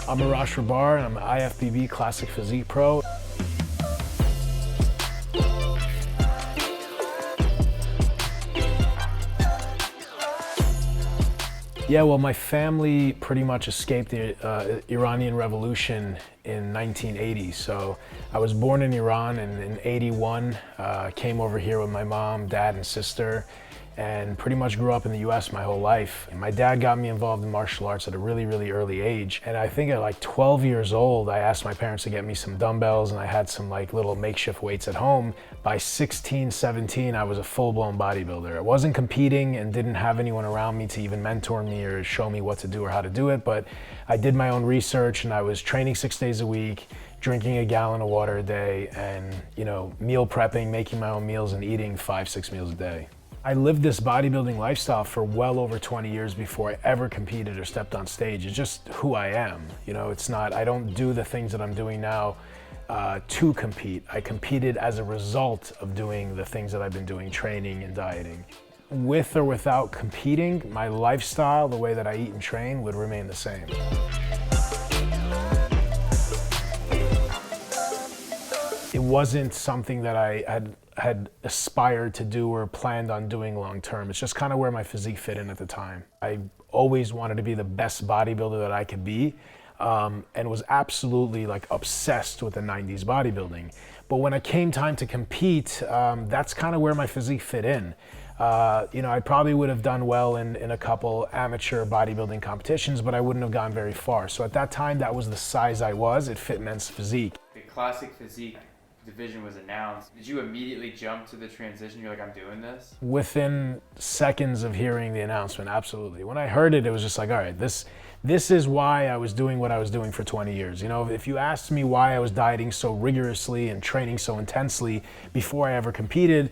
I'm arashrahbar and I'm an IFBB Classic Physique Pro. Yeah, well, my family pretty much escaped the Iranian Revolution in 1980. So I was born in Iran, and in '81 came over here with my mom, dad, and sister, and pretty much grew up in the US my whole life. And my dad got me involved in martial arts at a really, really early age. And I think at like 12 years old, I asked my parents to get me some dumbbells, and I had some like little makeshift weights at home. By 16, 17, I was a full-blown bodybuilder. I wasn't competing and didn't have anyone around me to even mentor me or show me what to do or how to do it, but I did my own research, and I was training 6 days a week, drinking a gallon of water a day, and meal prepping, making my own meals, and eating 5-6 meals a day. I lived this bodybuilding lifestyle for well over 20 years before I ever competed or stepped on stage. It's just who I am. I don't do the things that I'm doing now to compete. I competed as a result of doing the things that I've been doing, training and dieting. With or without competing, my lifestyle, the way that I eat and train, would remain the same. It wasn't something that I had aspired to do or planned on doing long term. It's just kind of where my physique fit in at the time. I always wanted to be the best bodybuilder that I could be, and was absolutely like obsessed with the 90s bodybuilding. But when it came time to compete, that's kind of where my physique fit in. I probably would have done well in a couple amateur bodybuilding competitions, but I wouldn't have gone very far. So at that time, that was the size I was. It fit men's physique. The Classic Physique division was announced. Did you immediately jump to the transition? You're like, I'm doing this? Within seconds of hearing the announcement, absolutely. When I heard it, it was just like, all right, this is why I was doing what I was doing for 20 years. If you asked me why I was dieting so rigorously and training so intensely before I ever competed,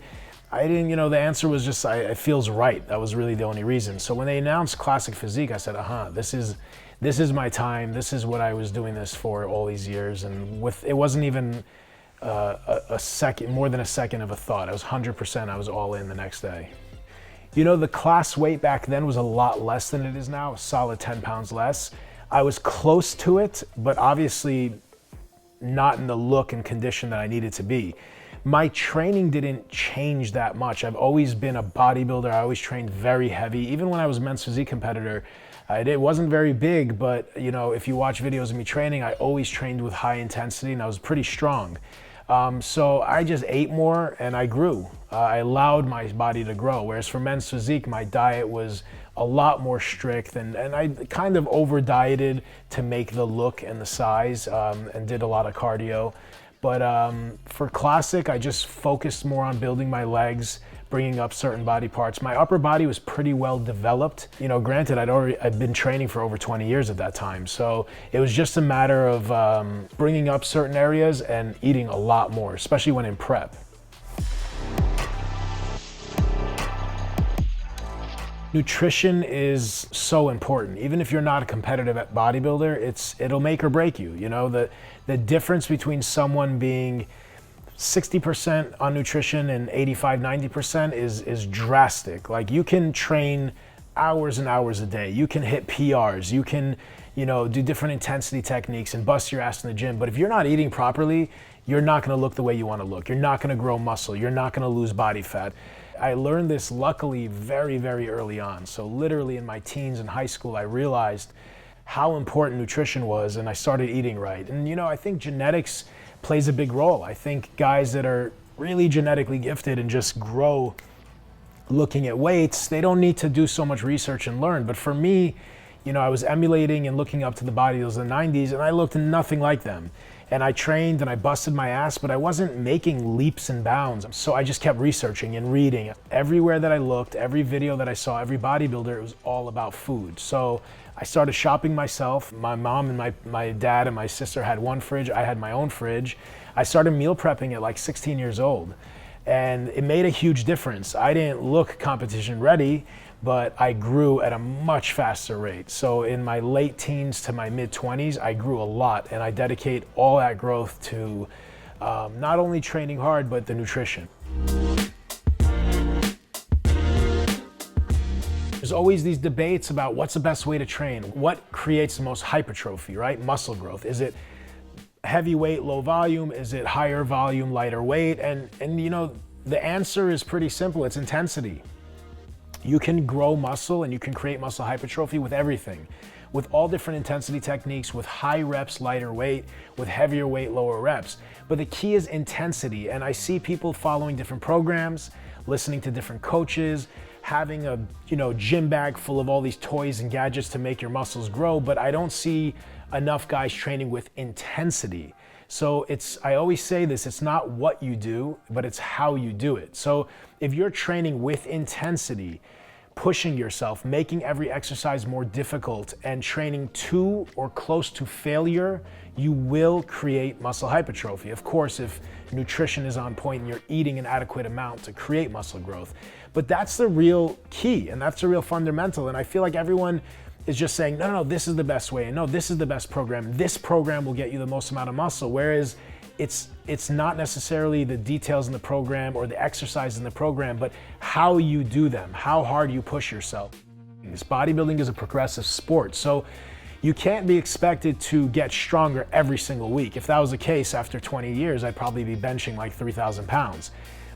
I didn't, the answer was just, it feels right. That was really the only reason. So when they announced Classic Physique, I said, this is my time. This is what I was doing this for all these years. And it wasn't even more than a second of a thought. I was 100%, I was all in the next day. The class weight back then was a lot less than it is now, a solid 10 pounds less. I was close to it, but obviously not in the look and condition that I needed to be. My training didn't change that much. I've always been a bodybuilder. I always trained very heavy. Even when I was a men's physique competitor, it wasn't very big, but if you watch videos of me training, I always trained with high intensity, and I was pretty strong. So I just ate more and I grew. I allowed my body to grow. Whereas for men's physique, my diet was a lot more strict, and I kind of over dieted to make the look and the size, and did a lot of cardio. But for Classic, I just focused more on building my legs, bringing up certain body parts. My upper body was pretty well developed. Granted, I'd been training for over 20 years at that time. So it was just a matter of bringing up certain areas and eating a lot more, especially when in prep. Nutrition is so important. Even if you're not a competitive bodybuilder, it'll make or break you. The difference between someone being 60% on nutrition and 85, 90% is drastic. Like, you can train hours and hours a day. You can hit PRs. You can, do different intensity techniques and bust your ass in the gym. But if you're not eating properly, you're not going to look the way you want to look. You're not going to grow muscle. You're not going to lose body fat. I learned this luckily very, very early on. So literally in my teens and high school, I realized how important nutrition was, and I started eating right. And I think genetics plays a big role. I think guys that are really genetically gifted and just grow looking at weights, they don't need to do so much research and learn. But for me, I was emulating and looking up to the bodybuilders of the 90s, and I looked nothing like them. And I trained and I busted my ass, but I wasn't making leaps and bounds. So I just kept researching and reading. Everywhere that I looked, every video that I saw, every bodybuilder, it was all about food. So I started shopping myself. My mom and my dad and my sister had one fridge. I had my own fridge. I started meal prepping at like 16 years old. And it made a huge difference. I didn't look competition ready, but I grew at a much faster rate. So in my late teens to my mid 20s, I grew a lot, and I dedicate all that growth to not only training hard, but the nutrition. There's always these debates about what's the best way to train, what creates the most hypertrophy, right? Muscle growth. Is it heavy weight, low volume? Is it higher volume, lighter weight? And you know, the answer is pretty simple. It's intensity. You can grow muscle and you can create muscle hypertrophy with everything, with all different intensity techniques, with high reps, lighter weight, with heavier weight, lower reps. But the key is intensity. And I see people following different programs, listening to different coaches, having a gym bag full of all these toys and gadgets to make your muscles grow, but I don't see enough guys training with intensity. So I always say this, it's not what you do, but it's how you do it. So if you're training with intensity, pushing yourself, making every exercise more difficult, and training to or close to failure, you will create muscle hypertrophy. Of course, if nutrition is on point and you're eating an adequate amount to create muscle growth. But that's the real key, and that's the real fundamental. And I feel like everyone is just saying, no, this is the best way, and no, this is the best program. This program will get you the most amount of muscle, whereas it's not necessarily the details in the program or the exercise in the program, but how you do them, how hard you push yourself. Bodybuilding is a progressive sport, so you can't be expected to get stronger every single week. If that was the case, after 20 years, I'd probably be benching like 3,000 pounds.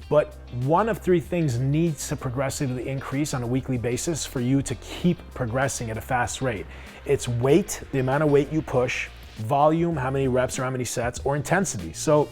But one of three things needs to progressively increase on a weekly basis for you to keep progressing at a fast rate. It's weight, the amount of weight you push, volume, how many reps or how many sets, or intensity. So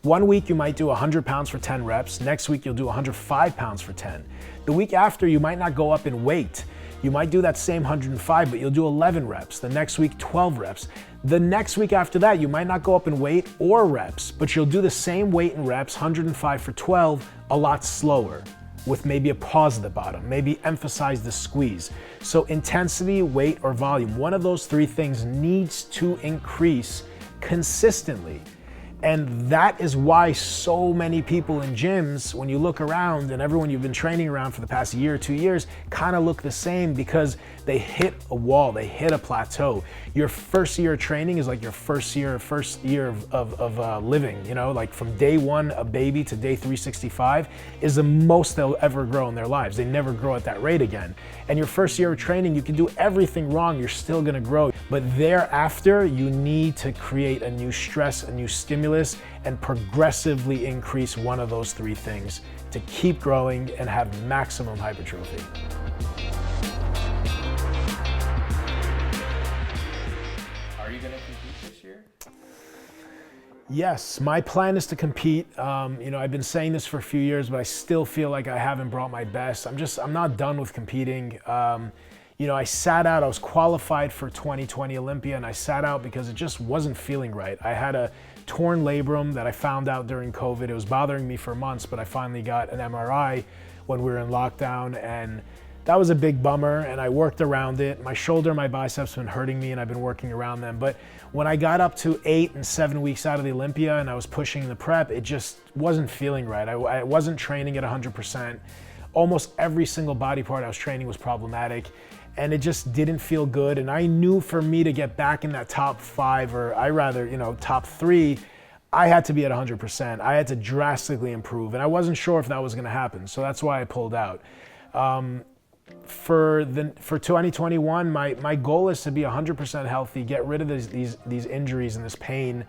one week you might do 100 pounds for 10 reps. Next week you'll do 105 pounds for 10. The week after you might not go up in weight. You might do that same 105, but you'll do 11 reps. The next week, 12 reps. The next week after that, you might not go up in weight or reps, but you'll do the same weight and reps, 105 for 12, a lot slower, with maybe a pause at the bottom, maybe emphasize the squeeze. So intensity, weight, or volume, one of those three things needs to increase consistently. And that is why so many people in gyms, when you look around, and everyone you've been training around for the past year or 2 years, kind of look the same, because they hit a wall, they hit a plateau. Your first year of training is like your first year of living, like from day one, a baby, to day 365 is the most they'll ever grow in their lives. They never grow at that rate again. And your first year of training, you can do everything wrong, you're still gonna grow. But thereafter, you need to create a new stress, a new stimulus, and progressively increase one of those three things to keep growing and have maximum hypertrophy. Are you going to compete this year? Yes, my plan is to compete. I've been saying this for a few years, but I still feel like I haven't brought my best. I'm not done with competing. I sat out, I was qualified for 2020 Olympia, and I sat out because it just wasn't feeling right. I had a torn labrum that I found out during COVID. It was bothering me for months, but I finally got an MRI when we were in lockdown, and that was a big bummer, and I worked around it. My shoulder, my biceps have been hurting me, and I've been working around them. But when I got up to 8 and 7 weeks out of the Olympia and I was pushing the prep, it just wasn't feeling right. I wasn't training at 100%. Almost every single body part I was training was problematic, and it just didn't feel good. And I knew for me to get back in that top 5, or top 3, I had to be at 100%. I had to drastically improve, and I wasn't sure if that was gonna happen. So that's why I pulled out. For 2021, my goal is to be 100% healthy, get rid of these injuries and this pain,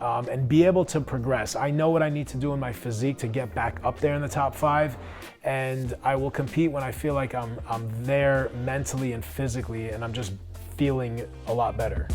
and be able to progress. I know what I need to do in my physique to get back up there in the top 5, and I will compete when I feel like I'm there mentally and physically, and I'm just feeling a lot better.